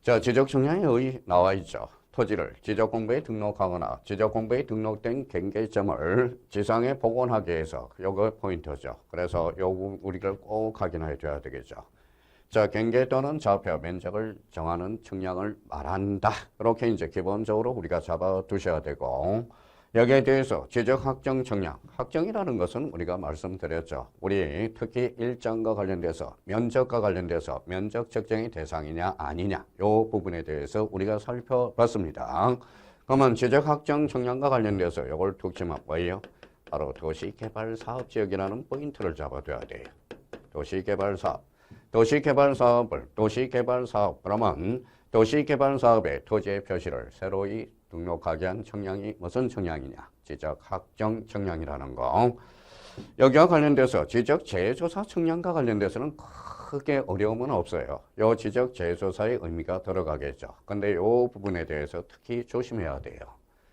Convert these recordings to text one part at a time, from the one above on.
자, 지적청량에 나와 있죠. 토지를 지적공부에 등록하거나 지적공부에 등록된 경계점을 지상에 복원하기 위해서 요거 포인트죠. 그래서 요거 우리가 꼭 확인해 줘야 되겠죠. 자, 경계 또는 좌표 면적을 정하는 측량을 말한다. 이렇게 이제 기본적으로 우리가 잡아 두셔야 되고, 여기에 대해서 지적 확정 측량. 확정이라는 것은 우리가 말씀드렸죠. 우리 특히 일정과 관련돼서 면적과 관련돼서 면적 측정의 대상이냐 아니냐 요 부분에 대해서 우리가 살펴봤습니다. 그러면 지적 확정 측량과 관련돼서 이걸 툭 치면 뭐예요? 바로 도시개발사업지역이라는 포인트를 잡아둬야 돼요. 도시개발사업. 도시개발사업. 그러면 도시개발사업의 토지의 표시를 새로이 등록하게 한 측량이 무슨 측량이냐? 지적확정 측량이라는 거. 여기와 관련돼서 지적재조사 측량과 관련돼서는 크게 어려움은 없어요. 요 지적재조사의 의미가 들어가겠죠. 근데 요 부분에 대해서 특히 조심해야 돼요.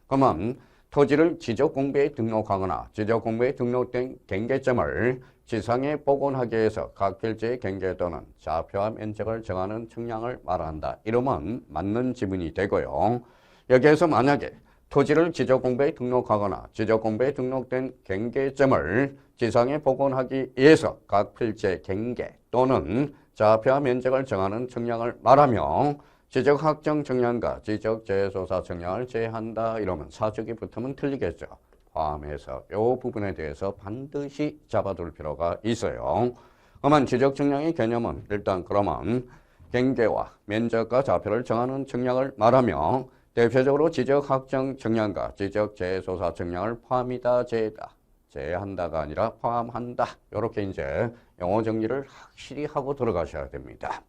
그러면 토지를 지적공부에 등록하거나 지적공부에 등록된 경계점을 지상에 복원하기 위해서 각 필지의 경계 또는 좌표와 면적을 정하는 측량을 말한다. 이러면 맞는 지문이 되고요. 여기에서 만약에 토지를 지적공부에 등록하거나 지적공부에 등록된 경계점을 지상에 복원하기 위해서 각 필지의 경계 또는 좌표와 면적을 정하는 측량을 말하며 지적확정 측량과 지적재조사 측량을 제한다. 이러면 사적이 붙으면 틀리겠죠. 포함해서 이 부분에 대해서 반드시 잡아둘 필요가 있어요. 그러면 지적측량의 개념은 일단 그러면 경계와 면적과 좌표를 정하는 측량을 말하며 대표적으로 지적확정 측량과 지적재조사 측량을 포함이다, 제한다가 아니라 포함한다. 이렇게 이제 용어 정리를 확실히 하고 들어가셔야 됩니다.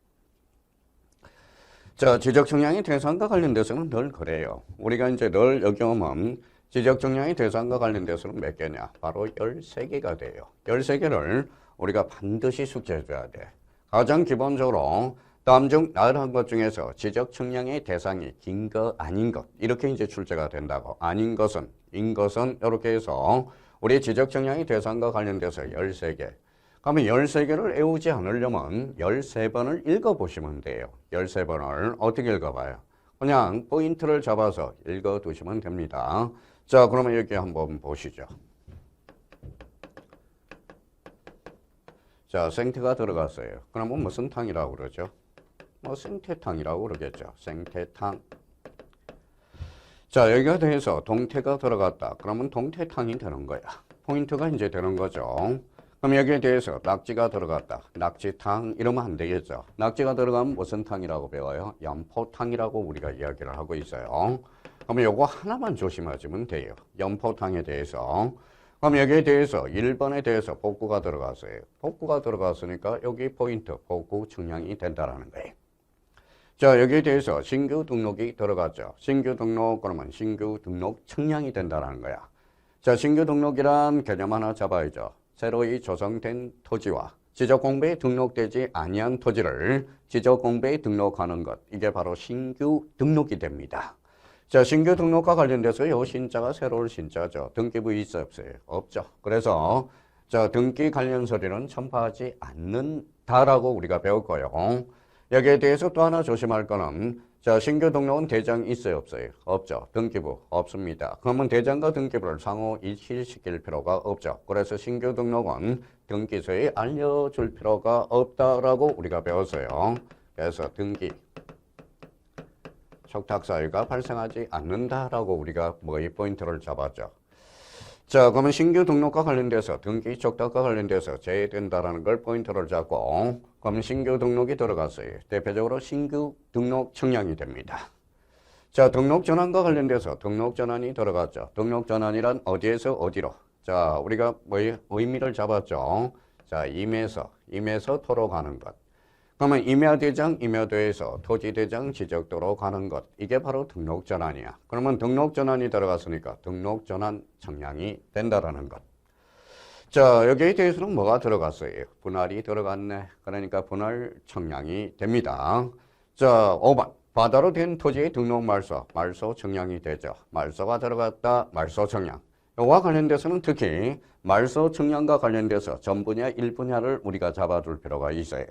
자, 지적측량의 대상과 관련돼서는 늘 그래요. 우리가 이제 늘 여기 오면 지적측량의 대상과 관련돼서는 몇 개냐? 바로 13개가 돼요. 13개를 우리가 반드시 숙지해 줘야 돼. 가장 기본적으로 다음 중 나열한 것 중에서 지적측량의 대상이 긴 것, 아닌 것 이렇게 이제 출제가 된다고. 아닌 것은, 인 것은 이렇게 해서 우리 지적측량의 대상과 관련돼서 13개. 그러면 13개를 외우지 않으려면 13번을 읽어보시면 돼요. 13번을 어떻게 읽어봐요? 그냥 포인트를 잡아서 읽어두시면 됩니다. 자, 그러면 여기 한번 보시죠. 자, 생태가 들어갔어요. 그러면 무슨 탕이라고 그러죠? 뭐 생태탕이라고 그러겠죠. 생태탕. 자, 여기가 돼서 동태가 들어갔다. 그러면 동태탕이 되는 거야. 포인트가 이제 되는 거죠. 그럼 여기에 대해서 낙지가 들어갔다. 낙지탕 이러면 안 되겠죠. 낙지가 들어가면 무슨 탕이라고 배워요? 연포탕이라고 우리가 이야기를 하고 있어요. 그러면 요거 하나만 조심하시면 돼요. 연포탕에 대해서. 그럼 여기에 대해서 1번에 대해서 복구가 들어갔어요. 복구가 들어갔으니까 여기 포인트 복구 측량이 된다라는 거예요. 자, 여기에 대해서 신규 등록이 들어갔죠. 신규 등록 그러면 신규 등록 측량이 된다라는 거야. 자, 신규 등록이란 개념 하나 잡아야죠. 새로이 조성된 토지와 지적공부에 등록되지 아니한 토지를 지적공부에 등록하는 것. 이게 바로 신규 등록이 됩니다. 자, 신규 등록과 관련돼서 이 신자가 새로운 신자죠. 등기부 있어 없어요? 없죠. 그래서 자, 등기 관련 서류는 첨부하지 않는다라고 우리가 배웠고요. 여기에 대해서 또 하나 조심할 거는 자, 신규 등록은 대장 있어요 없어요? 없죠. 등기부 없습니다. 그러면 대장과 등기부를 상호 일치시킬 필요가 없죠. 그래서 신규 등록은 등기소에 알려줄 필요가 없다라고 우리가 배웠어요. 그래서 등기 촉탁 사유가 발생하지 않는다라고 우리가 뭐의 포인트를 잡았죠. 자, 그러면 신규 등록과 관련돼서 등기 촉탁과 관련돼서 제외된다라는 걸 포인트를 잡고 그럼 신규 등록이 들어갔어요. 대표적으로 신규 등록 측량이 됩니다. 자, 등록 전환과 관련돼서 등록 전환이 들어갔죠. 등록 전환이란 어디에서 어디로? 자, 우리가 뭐의 의미를 잡았죠. 자, 임에서 토로 가는 것. 그러면 임야대장, 임야도에서 토지대장 지적도로 가는 것. 이게 바로 등록전환이야. 그러면 등록전환이 들어갔으니까 등록전환 측량이 된다라는 것. 자, 여기에 대해서는 뭐가 들어갔어요? 분할이 들어갔네. 그러니까 분할 측량이 됩니다. 자, 5번. 바다로 된 토지의 등록 말소 측량이 되죠. 말소가 들어갔다. 말소 측량. 이와 관련돼서는 특히 말소 측량과 관련돼서 전분야, 일분야를 우리가 잡아둘 필요가 있어요.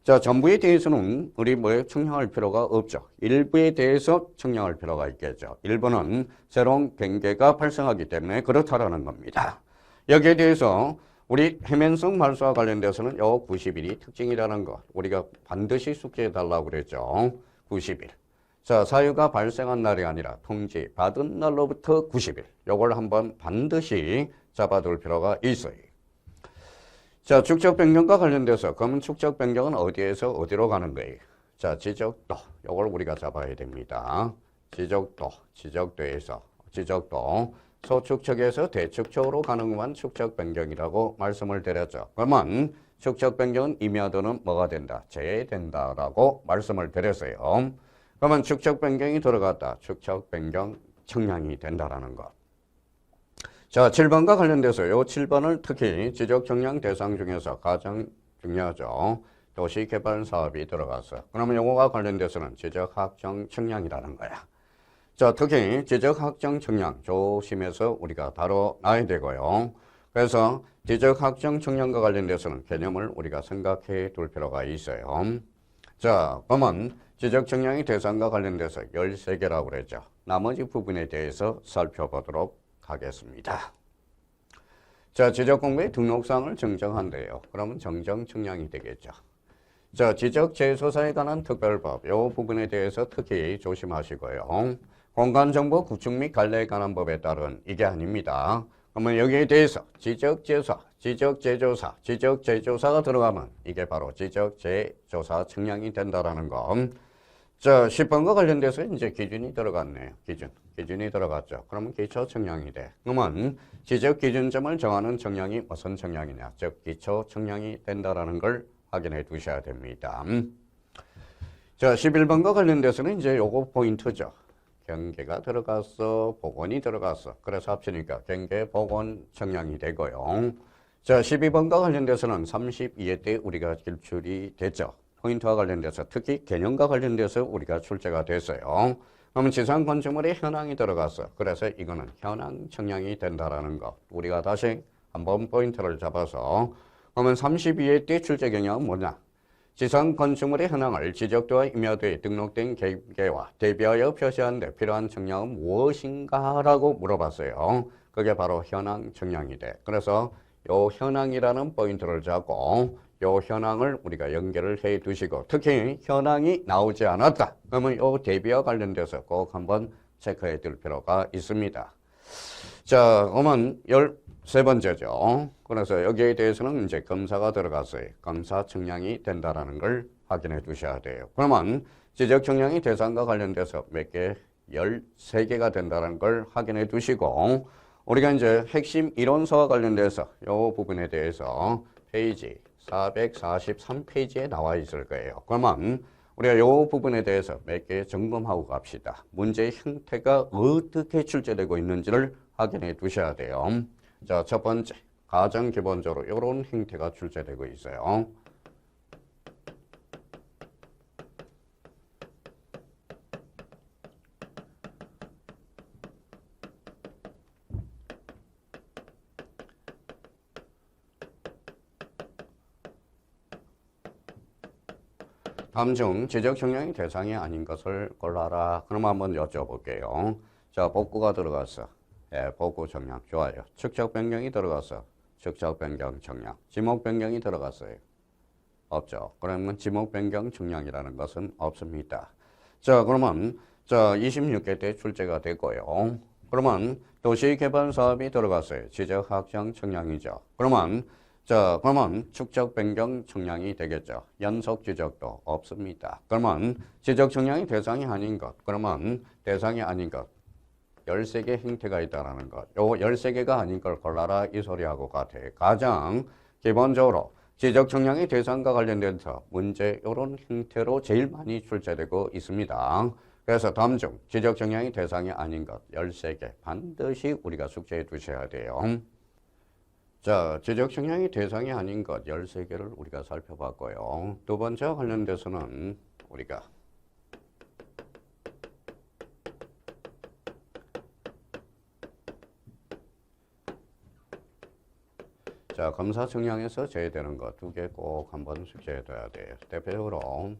자, 전부에 대해서는 우리 청량할 필요가 없죠. 일부에 대해서 청량할 필요가 있겠죠. 일부는 새로운 경계가 발생하기 때문에 그렇다라는 겁니다. 여기에 대해서 우리 해면성 말소와 관련돼서는 요 90일이 특징이라는 것 우리가 반드시 숙지해 달라고 그랬죠. 90일. 자, 사유가 발생한 날이 아니라 통지 받은 날로부터 90일. 요걸 한번 반드시 잡아둘 필요가 있어요. 자, 축적 변경과 관련돼서 그러면 축적 변경은 어디에서 어디로 가는 거예요? 자, 지적도. 요걸 우리가 잡아야 됩니다. 지적도, 지적도. 소축척에서 대축척으로 가는 것만 축적 변경이라고 말씀을 드렸죠. 그러면 축적 변경은 임야도는 뭐가 된다? 제외된다라고 말씀을 드렸어요. 그러면 축적 변경이 들어갔다. 축적 변경 청량이 된다라는 것. 자, 7번과 관련돼서 요 7번을 특히 지적 청량 대상 중에서 가장 중요하죠. 도시개발 사업이 들어갔어. 그러면 요거가 관련돼서는 지적 확정 청량이라는 거야. 자, 특히 지적 확정 청량 조심해서 우리가 다뤄놔야 되고요. 그래서 지적 확정 청량과 관련돼서는 개념을 우리가 생각해 둘 필요가 있어요. 자, 그러면 지적 청량의 대상과 관련돼서 13개라고 그랬죠. 나머지 부분에 대해서 살펴보도록 하겠습니다. 자, 지적 공부의 등록사항을 정정한대요. 그러면 정정 청량이 되겠죠. 자, 지적 재소사에 관한 특별법 이 부분에 대해서 특히 조심하시고요. 공간정보 구축 및 관리에 관한 법에 따른 이게 아닙니다. 그러면 여기에 대해서 지적재사, 지적재조사가 들어가면 이게 바로 지적재조사 청량이 된다라는 거. 자, 10번과 관련돼서 이제 기준이 들어갔네요. 기준이 들어갔죠. 그러면 기초 청량이 돼. 그러면 지적 기준점을 정하는 청량이 무슨 청량이냐? 즉 기초 청량이 된다라는 걸 확인해 두셔야 됩니다. 자, 11번과 관련돼서는 이제 요거 포인트죠. 경계가 들어갔어, 복원이 들어갔어. 그래서 합치니까 경계, 복원 청량이 되고요. 자, 12번과 관련돼서는 32회 때 우리가 길출이 됐죠. 포인트와 관련돼서 특히 개념과 관련돼서 우리가 출제가 됐어요. 그러면 지상 건축물에 현황이 들어갔어. 그래서 이거는 현황 청량이 된다라는 거. 우리가 다시 한번 포인트를 잡아서 그러면 32회 때 출제 개념은 뭐냐? 지상 건축물의 현황을 지적도와 임야도에 등록된 계획와 대비하여 표시하는 데 필요한 청량은 무엇인가라고 물어봤어요. 그게 바로 현황 청량이 돼. 그래서 요 현황이라는 포인트를 잡고 요 현황을 우리가 연결을 해 두시고 특히 현황이 나오지 않았다. 그러면 요 대비와 관련돼서 꼭 한번 체크해 둘 필요가 있습니다. 자, 그러면 13번째죠. 그래서 여기에 대해서는 이제 검사가 들어갔어요. 검사 청량이 된다라는 걸 확인해 두셔야 돼요. 그러면 지적 청량이 대상과 관련돼서 몇 개? 13개가 된다는 걸 확인해 두시고 우리가 이제 핵심 이론서와 관련돼서 이 부분에 대해서 페이지 443페이지에 나와 있을 거예요. 그러면 우리가 이 부분에 대해서 몇 개 점검하고 갑시다. 문제의 형태가 어떻게 출제되고 있는지를 확인해 두셔야 돼요. 자, 첫 번째, 가장 기본적으로 이런 형태가 출제되고 있어요. 다음 중 지적 청량이 대상이 아닌 것을 골라라. 그럼 한번 여쭤볼게요. 자, 복구가 들어갔어. 예, 복구 청량. 좋아요. 축적 변경이 들어갔어. 축적 변경 청량. 지목 변경이 들어갔어요. 없죠. 그러면 지목 변경 청량이라는 것은 없습니다. 자, 그러면 26개 때 출제가 됐고요. 그러면 도시개발 사업이 들어갔어요. 지적 확정 청량이죠. 그러면 축적 변경 청량이 되겠죠. 연속 지적도 없습니다. 그러면 지적 청량이 대상이 아닌 것. 그러면 대상이 아닌 것. 13개 형태가 있다는 것. 요 13개가 아닌 걸 골라라 이 소리하고 같아. 가장 기본적으로 지적 청량의 대상과 관련돼서 문제 이런 형태로 제일 많이 출제되고 있습니다. 그래서 다음 중 지적 청량의 대상이 아닌 것 13개 반드시 우리가 숙제해 두셔야 돼요. 자, 지적 청량의 대상이 아닌 것 13개를 우리가 살펴봤고요. 두 번째와 관련돼서는 우리가 자, 검사 측량에서 제외되는 것 두 개 꼭 한번 숙제해둬야 돼요. 대표적으로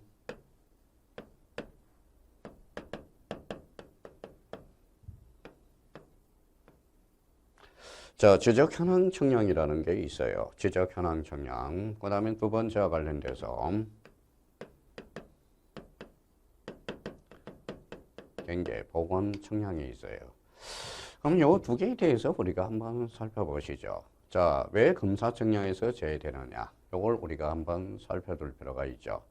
자, 지적 현황 측량이라는 게 있어요. 지적 현황 측량. 그 다음에 두 번째와 관련돼서 경계 보건 측량이 있어요. 그럼 요 두 개에 대해서 우리가 한번 살펴보시죠. 자, 왜 검사 측량에서 제외되느냐? 요걸 우리가 한번 살펴둘 필요가 있죠.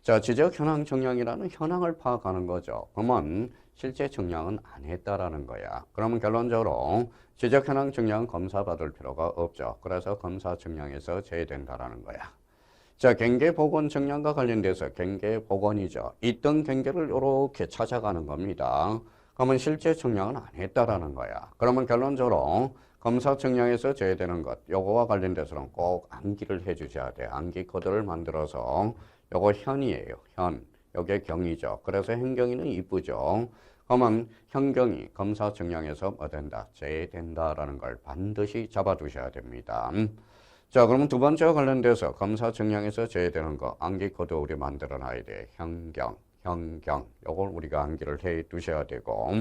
자, 지적 현황 측량이라는 현황을 파악하는 거죠. 그러면 실제 측량은 안 했다라는 거야. 그러면 결론적으로 지적 현황 측량 검사 받을 필요가 없죠. 그래서 검사 측량에서 제외된다라는 거야. 자, 경계 보건 측량과 관련돼서 경계 보건이죠. 있던 경계를 이렇게 찾아가는 겁니다. 그러면 실제 측량은 안 했다라는 거야. 그러면 결론적으로 검사 측량에서 제외되는 것, 요거와 관련돼서는 꼭 암기를 해주셔야 돼. 암기 코드를 만들어서 요거 현이에요. 현. 요게 경이죠. 그래서 현경이는 이쁘죠. 그러면 현경이 검사 측량에서 뭐 된다? 제외된다라는 걸 반드시 잡아두셔야 됩니다. 자, 그러면 두 번째와 관련돼서 검사 측량에서 제외되는 거 암기 코드 우리 만들어 놔야 돼. 현경, 현경. 요걸 우리가 암기를 해 두셔야 되고.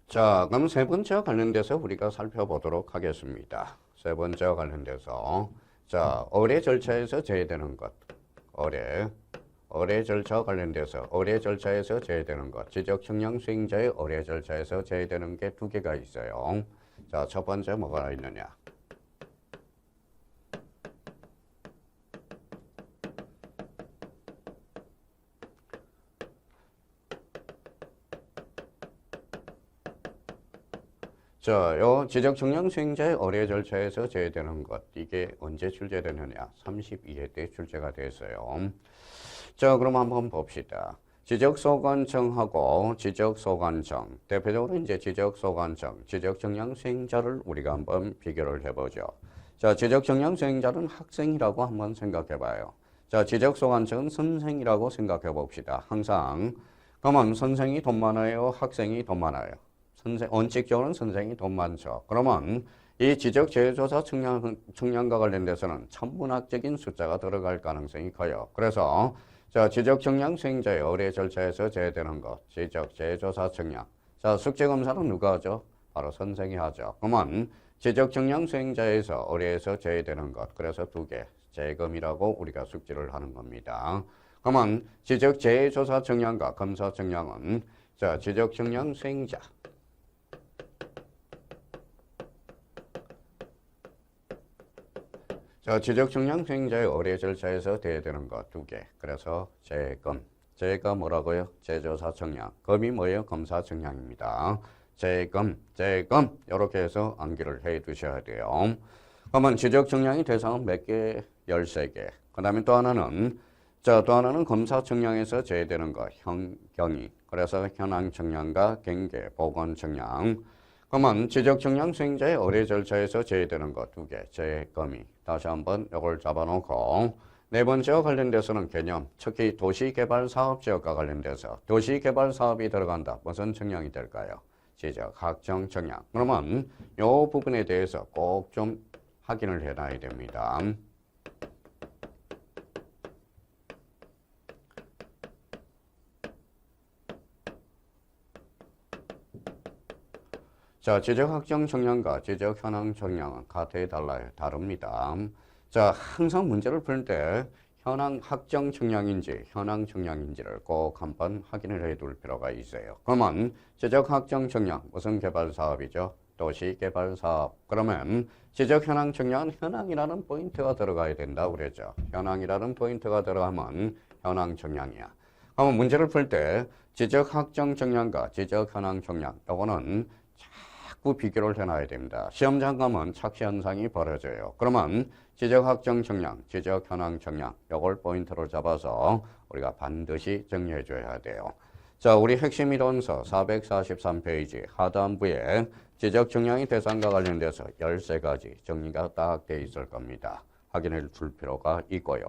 자, 그럼 세 번째와 관련돼서 우리가 살펴보도록 하겠습니다. 세 번째와 관련돼서 자, 의뢰 절차에서 제외되는 것. 의뢰 절차와 관련돼서 의뢰 절차에서 제외되는 것. 지적 측량 수행자의 의뢰 절차에서 제외되는 게 두 개가 있어요. 자, 첫 번째 뭐가 있느냐? 자, 요 지적 측량 수행자의 의뢰 절차에서 제외되는 것. 이게 언제 출제되느냐? 32회 때 출제가 됐어요. 자, 그럼 한번 봅시다. 지적소관청하고 지적소관청. 대표적으로 이제 지적소관청, 지적측량 수행자를 우리가 한번 비교를 해보죠. 자, 지적측량 수행자는 학생이라고 한번 생각해 봐요. 자, 지적소관청은 선생이라고 생각해 봅시다. 항상. 그러면 선생이 돈 많아요? 학생이 돈 많아요? 원칙적으로는 선생이 돈 많죠. 그러면 이 지적재해조사 측량과 관련돼서는 천문학적인 숫자가 들어갈 가능성이 커요. 그래서 자, 지적측량 수행자의 의뢰 절차에서 제외되는 것, 지적재해조사 측량. 자, 숙제검사는 누가 하죠? 바로 선생이 하죠. 그러면 지적측량 수행자에서 의뢰에서 제외되는 것, 그래서 두 개, 재검이라고 우리가 숙지를 하는 겁니다. 그러면 지적재해조사 측량과 검사 측량은 자, 지적측량 수행자. 자, 지적측량 수행자의 의뢰 절차에서 제외되는 것 두 개. 그래서 재검. 재가 뭐라고요? 재조사 측량. 검이 뭐예요? 검사 측량입니다. 재검. 이렇게 해서 암기를 해 두셔야 돼요. 그러면 지적측량의 대상은 몇 개? 13개. 그 다음에 또 하나는 자, 또 하나는 검사 측량에서 제외되는 것. 현경이. 그래서 현황 측량과 경계, 보건 측량. 그러면 지적 측량 수행자의 의뢰 절차에서 제외되는 것 두 개, 재검이. 다시 한번 이걸 잡아놓고 네 번째와 관련돼서는 개념, 특히 도시개발사업지역과 관련돼서 도시개발사업이 들어간다. 무슨 측량이 될까요? 지적, 학정 측량. 그러면 이 부분에 대해서 꼭 좀 확인을 해놔야 됩니다. 자, 지적학정 측량과 지적현황 측량은 같아 달라요. 다릅니다. 자, 항상 문제를 풀 때 현황 학정 측량인지 현황 측량인지를 꼭 한번 확인을 해 둘 필요가 있어요. 그러면 지적학정 측량 무슨 개발 사업이죠? 도시 개발 사업. 그러면 지적현황 측량은 현황이라는 포인트가 들어가야 된다고 그랬죠. 현황이라는 포인트가 들어가면 현황 측량이야. 그러면 문제를 풀 때 지적학정 측량과 지적현황 측량 요거는 자꾸 비교를 해놔야 됩니다. 시험장 가면 착시 현상이 벌어져요. 그러면 지적학정 측량, 지적현황 측량 이걸 포인트를 잡아서 우리가 반드시 정리해 줘야 돼요. 자, 우리 핵심 이론서 443페이지 하단부에 지적 측량의 대상과 관련돼서 13가지 정리가 딱 돼 있을 겁니다. 확인해 줄 필요가 있고요.